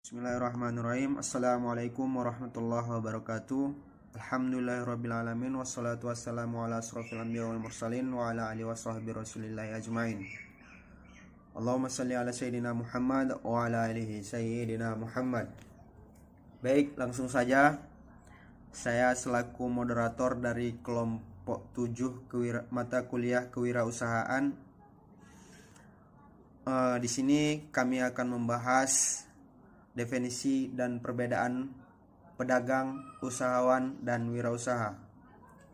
Bismillahirrahmanirrahim. Assalamualaikum warahmatullahi wabarakatuh. Alhamdulillahirrabbilalamin. Wassalatu wassalamu ala asrofil anbiya wal mursalin wa ala alihi washabihi rasulillahi ajmain. Allahumma salli ala sayyidina Muhammad wa ala alihi sayyidina Muhammad. Baik, langsung saja. Saya selaku moderator dari kelompok 7 mata kuliah kewirausahaan. Di sini kami akan membahas definisi dan perbedaan pedagang, usahawan, dan wirausaha.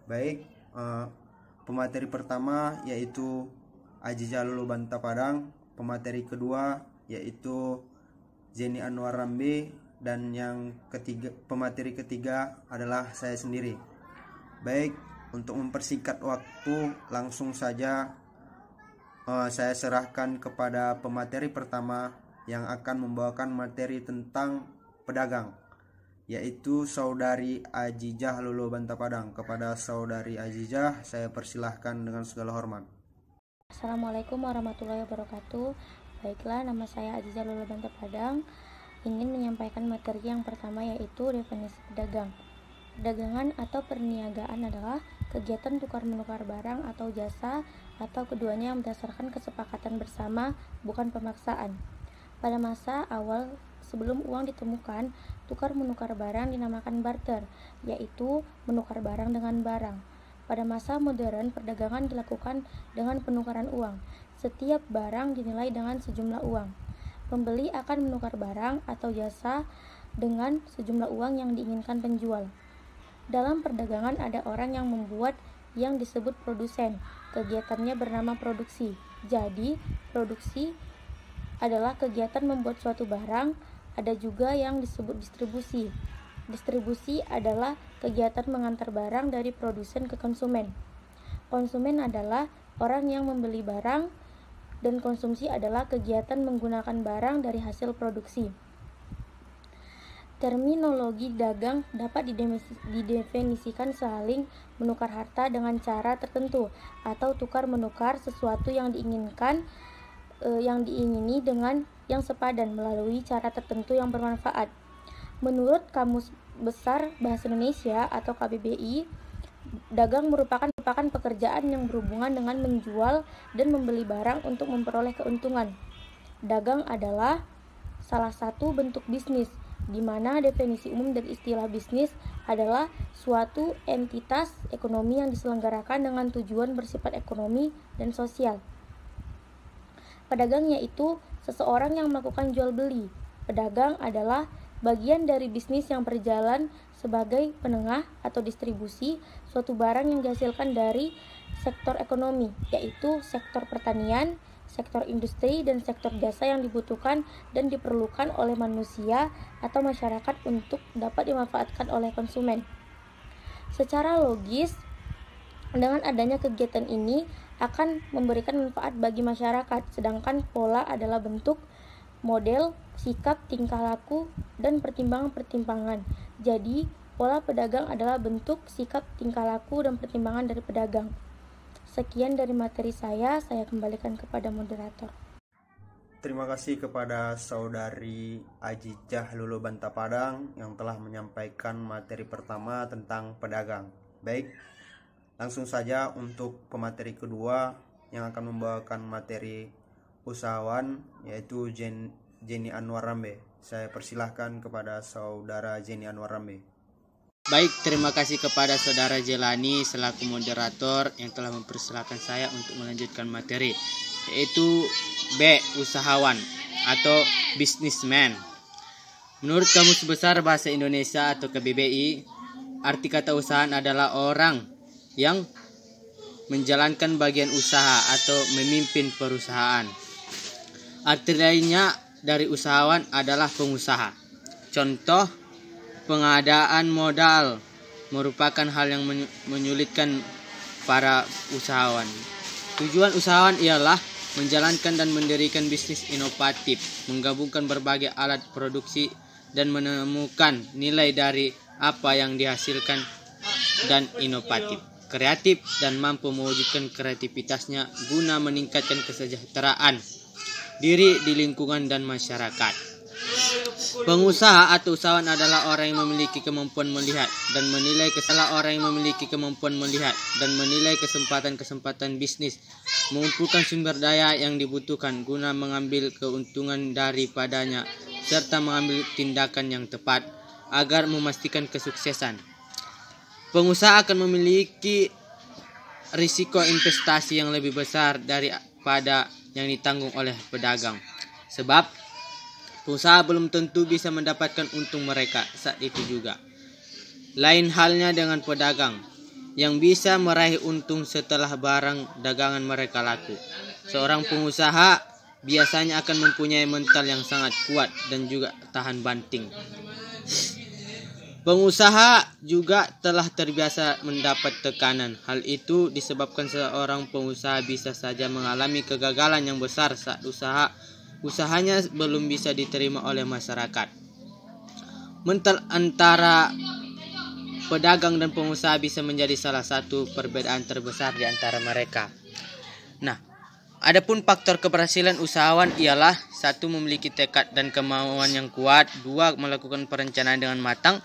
Baik, pemateri pertama yaitu Azizah Lulu Banta Padang, pemateri kedua yaitu Jenny Anwar Rambe, dan yang ketiga, pemateri ketiga adalah saya sendiri. Baik, untuk mempersingkat waktu, langsung saja saya serahkan kepada pemateri pertama yang akan membawakan materi tentang pedagang, yaitu Saudari Azizah Lulu Banta Padang. Kepada Saudari Azizah, saya persilahkan dengan segala hormat. Assalamualaikum warahmatullahi wabarakatuh. Baiklah, nama saya Azizah Lulu Banta Padang. Ingin menyampaikan materi yang pertama, yaitu definisi pedagang. Perdagangan atau perniagaan adalah kegiatan tukar-menukar barang atau jasa, atau keduanya yang berdasarkan kesepakatan bersama, bukan pemaksaan. Pada masa awal sebelum uang ditemukan, tukar-menukar barang dinamakan barter, yaitu menukar barang dengan barang. Pada masa modern, perdagangan dilakukan dengan penukaran uang. Setiap barang dinilai dengan sejumlah uang. Pembeli akan menukar barang atau jasa dengan sejumlah uang yang diinginkan penjual. Dalam perdagangan ada orang yang membuat yang disebut produsen. Kegiatannya bernama produksi. Jadi, produksi adalah kegiatan membuat suatu barang. Ada juga yang disebut distribusi. Distribusi adalah kegiatan mengantar barang dari produsen ke konsumen. Konsumen adalah orang yang membeli barang, dan konsumsi adalah kegiatan menggunakan barang dari hasil produksi. Terminologi dagang dapat didefinisikan saling menukar harta dengan cara tertentu, atau tukar menukar sesuatu yang diingini dengan yang sepadan melalui cara tertentu yang bermanfaat. Menurut Kamus Besar Bahasa Indonesia atau KBBI, dagang merupakan pekerjaan yang berhubungan dengan menjual dan membeli barang untuk memperoleh keuntungan. Dagang adalah salah satu bentuk bisnis, di mana definisi umum dari istilah bisnis adalah suatu entitas ekonomi yang diselenggarakan dengan tujuan bersifat ekonomi dan sosial. Pedagang yaitu seseorang yang melakukan jual beli. Pedagang adalah bagian dari bisnis yang berjalan sebagai penengah atau distribusi suatu barang yang dihasilkan dari sektor ekonomi, yaitu sektor pertanian, sektor industri, dan sektor jasa yang dibutuhkan dan diperlukan oleh manusia atau masyarakat untuk dapat dimanfaatkan oleh konsumen. Secara logis, dengan adanya kegiatan ini akan memberikan manfaat bagi masyarakat, sedangkan pola adalah bentuk, model, sikap, tingkah laku, dan pertimbangan-pertimbangan. Jadi, pola pedagang adalah bentuk, sikap, tingkah laku, dan pertimbangan dari pedagang. Sekian dari materi saya kembalikan kepada moderator. Terima kasih kepada Saudari Azizah Lulu Banta Padang yang telah menyampaikan materi pertama tentang pedagang. Baik, langsung saja untuk pemateri kedua yang akan membawakan materi usahawan, yaitu Jenny Anwar Rambe. Saya persilahkan kepada Saudara Jenny Anwar Rambe. Baik, terima kasih kepada Saudara Jelani selaku moderator yang telah mempersilahkan saya untuk melanjutkan materi, yaitu B. Usahawan atau businessman. Menurut Kamus Besar Bahasa Indonesia atau KBBI, arti kata usahawan adalah orang yang menjalankan bagian usaha atau memimpin perusahaan. Arti lainnya dari usahawan adalah pengusaha. Contoh, pengadaan modal merupakan hal yang menyulitkan para usahawan. Tujuan usahawan ialah menjalankan dan mendirikan bisnis inovatif, menggabungkan berbagai alat produksi dan menemukan nilai dari apa yang dihasilkan dan inovatif, kreatif, dan mampu mewujudkan kreativitasnya guna meningkatkan kesejahteraan diri di lingkungan dan masyarakat. Pengusaha atau usahawan adalah orang yang memiliki kemampuan melihat dan menilai kesempatan bisnis, mengumpulkan sumber daya yang dibutuhkan guna mengambil keuntungan daripadanya, serta mengambil tindakan yang tepat agar memastikan kesuksesan. Pengusaha akan memiliki risiko investasi yang lebih besar daripada yang ditanggung oleh pedagang, sebab pengusaha belum tentu bisa mendapatkan untung mereka saat itu juga. Lain halnya dengan pedagang yang bisa meraih untung setelah barang dagangan mereka laku. Seorang pengusaha biasanya akan mempunyai mental yang sangat kuat dan juga tahan banting. Pengusaha juga telah terbiasa mendapat tekanan. Hal itu disebabkan seorang pengusaha bisa saja mengalami kegagalan yang besar saat usahanya belum bisa diterima oleh masyarakat. Mental antara pedagang dan pengusaha bisa menjadi salah satu perbedaan terbesar di antara mereka. Nah, adapun faktor keberhasilan usahawan ialah 1. Memiliki tekad dan kemauan yang kuat, 2. Melakukan perencanaan dengan matang,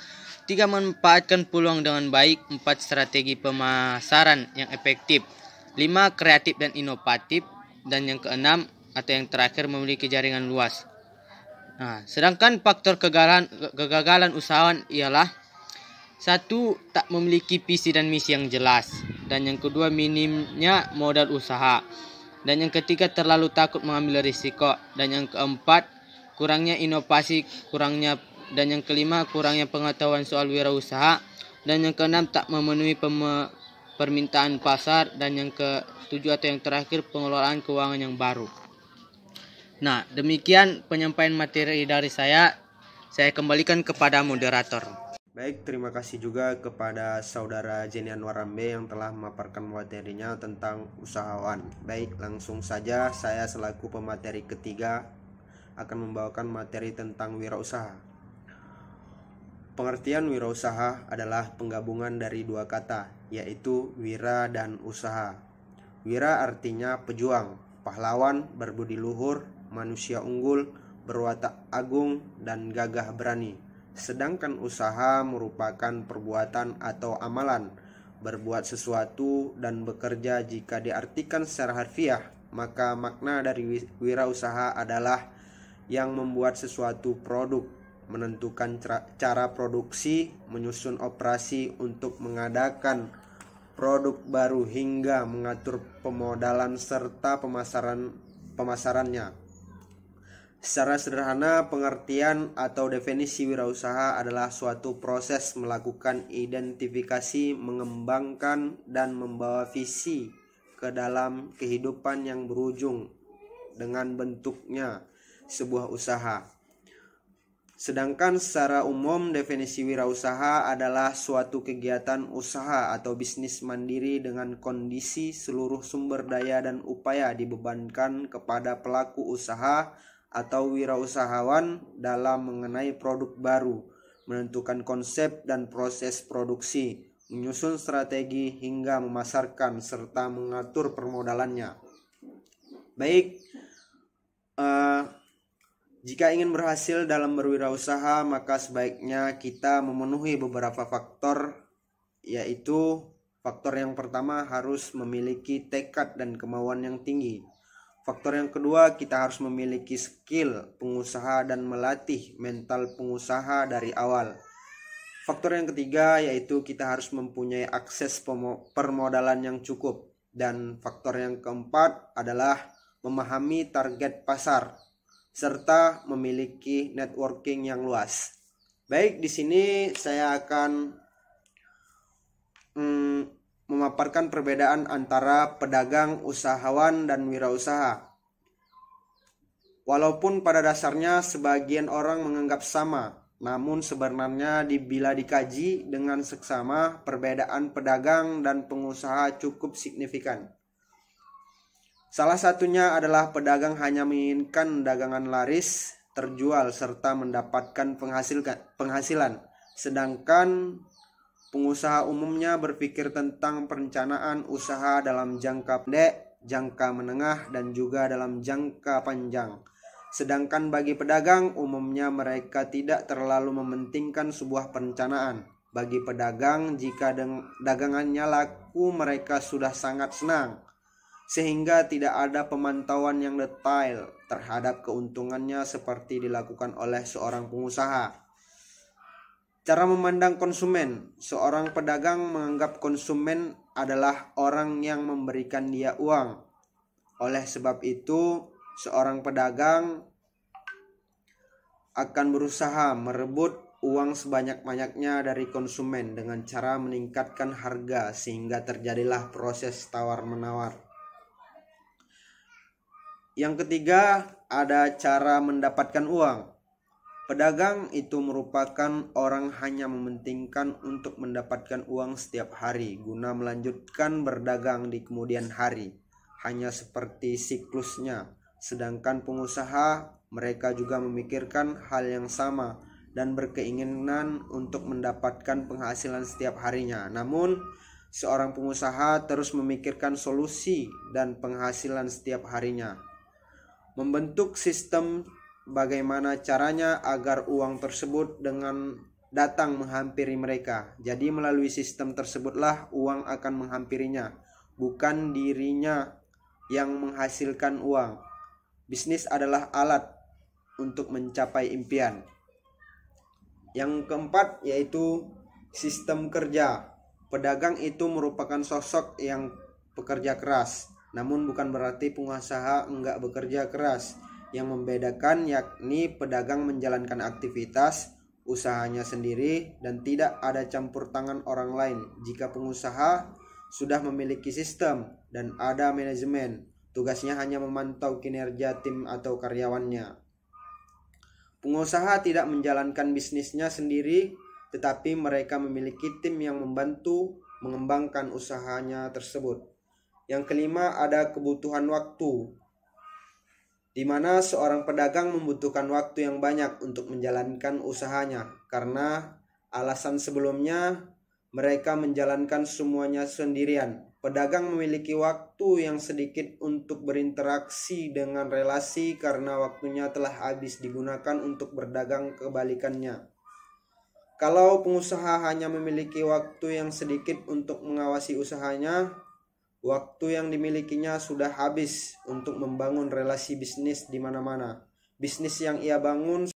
3. Memanfaatkan peluang dengan baik, 4. Strategi pemasaran yang efektif, 5. Kreatif dan inovatif, dan yang keenam atau yang terakhir memiliki jaringan luas. Nah, sedangkan faktor kegagalan usahawan ialah 1. Tak memiliki visi dan misi yang jelas, dan yang kedua minimnya modal usaha, dan yang ketiga terlalu takut mengambil risiko, dan yang keempat kurangnya inovasi, dan yang kelima kurangnya pengetahuan soal wirausaha, dan yang keenam tak memenuhi permintaan pasar, dan yang ketujuh atau yang terakhir pengelolaan keuangan yang baru. Nah, demikian penyampaian materi dari saya kembalikan kepada moderator. Baik, terima kasih juga kepada saudara Jenny Anwar Rambe yang telah memaparkan materinya tentang usahawan. Baik, langsung saja saya selaku pemateri ketiga akan membawakan materi tentang wirausaha. Pengertian wirausaha adalah penggabungan dari dua kata, yaitu wira dan usaha. Wira artinya pejuang, pahlawan, berbudi luhur, manusia unggul, berwatak agung, dan gagah berani. Sedangkan usaha merupakan perbuatan atau amalan, berbuat sesuatu dan bekerja. Jika diartikan secara harfiah, maka makna dari wirausaha adalah yang membuat sesuatu produk, menentukan cara produksi, menyusun operasi untuk mengadakan produk baru, hingga mengatur pemodalan serta pemasarannya. Secara sederhana, pengertian atau definisi wirausaha adalah suatu proses melakukan identifikasi, mengembangkan, dan membawa visi ke dalam kehidupan yang berujung dengan bentuknya sebuah usaha. Sedangkan secara umum definisi wirausaha adalah suatu kegiatan usaha atau bisnis mandiri dengan kondisi seluruh sumber daya dan upaya dibebankan kepada pelaku usaha atau wirausahawan dalam mengenai produk baru, menentukan konsep dan proses produksi, menyusun strategi hingga memasarkan serta mengatur permodalannya. Baik, jika ingin berhasil dalam berwirausaha, maka sebaiknya kita memenuhi beberapa faktor, yaitu faktor yang pertama harus memiliki tekad dan kemauan yang tinggi. Faktor yang kedua, kita harus memiliki skill pengusaha dan melatih mental pengusaha dari awal. Faktor yang ketiga yaitu kita harus mempunyai akses permodalan yang cukup. Dan faktor yang keempat adalah memahami target pasar serta memiliki networking yang luas. Baik, di sini saya akan memaparkan perbedaan antara pedagang, usahawan, dan wirausaha. Walaupun pada dasarnya sebagian orang menganggap sama, namun sebenarnya bila dikaji dengan seksama, perbedaan pedagang dan pengusaha cukup signifikan. Salah satunya adalah pedagang hanya menginginkan dagangan laris, terjual, serta mendapatkan penghasilan. Sedangkan pengusaha umumnya berpikir tentang perencanaan usaha dalam jangka pendek, jangka menengah, dan juga dalam jangka panjang. Sedangkan bagi pedagang, umumnya mereka tidak terlalu mementingkan sebuah perencanaan. Bagi pedagang, jika dagangannya laku, mereka sudah sangat senang, sehingga tidak ada pemantauan yang detail terhadap keuntungannya seperti dilakukan oleh seorang pengusaha. Cara memandang konsumen. Seorang pedagang menganggap konsumen adalah orang yang memberikan dia uang. Oleh sebab itu, seorang pedagang akan berusaha merebut uang sebanyak-banyaknya dari konsumen dengan cara meningkatkan harga sehingga terjadilah proses tawar-menawar. Yang ketiga, ada cara mendapatkan uang. Pedagang itu merupakan orang hanya mementingkan untuk mendapatkan uang setiap hari guna melanjutkan berdagang di kemudian hari, hanya seperti siklusnya. Sedangkan pengusaha, mereka juga memikirkan hal yang sama dan berkeinginan untuk mendapatkan penghasilan setiap harinya. Namun, seorang pengusaha terus memikirkan solusi dan penghasilan setiap harinya. Membentuk sistem bagaimana caranya agar uang tersebut dengan datang menghampiri mereka. Jadi melalui sistem tersebutlah uang akan menghampirinya, bukan dirinya yang menghasilkan uang. Bisnis adalah alat untuk mencapai impian. Yang keempat yaitu sistem kerja. Pedagang itu merupakan sosok yang pekerja keras, namun bukan berarti pengusaha enggak bekerja keras. Yang membedakan yakni pedagang menjalankan aktivitas usahanya sendiri dan tidak ada campur tangan orang lain. Jika pengusaha sudah memiliki sistem dan ada manajemen, tugasnya hanya memantau kinerja tim atau karyawannya. Pengusaha tidak menjalankan bisnisnya sendiri, tetapi mereka memiliki tim yang membantu mengembangkan usahanya tersebut. Yang kelima, ada kebutuhan waktu, di mana seorang pedagang membutuhkan waktu yang banyak untuk menjalankan usahanya, karena alasan sebelumnya mereka menjalankan semuanya sendirian. Pedagang memiliki waktu yang sedikit untuk berinteraksi dengan relasi karena waktunya telah habis digunakan untuk berdagang. Kebalikannya, kalau pengusaha hanya memiliki waktu yang sedikit untuk mengawasi usahanya, waktu yang dimilikinya sudah habis untuk membangun relasi bisnis di mana-mana. Bisnis yang ia bangun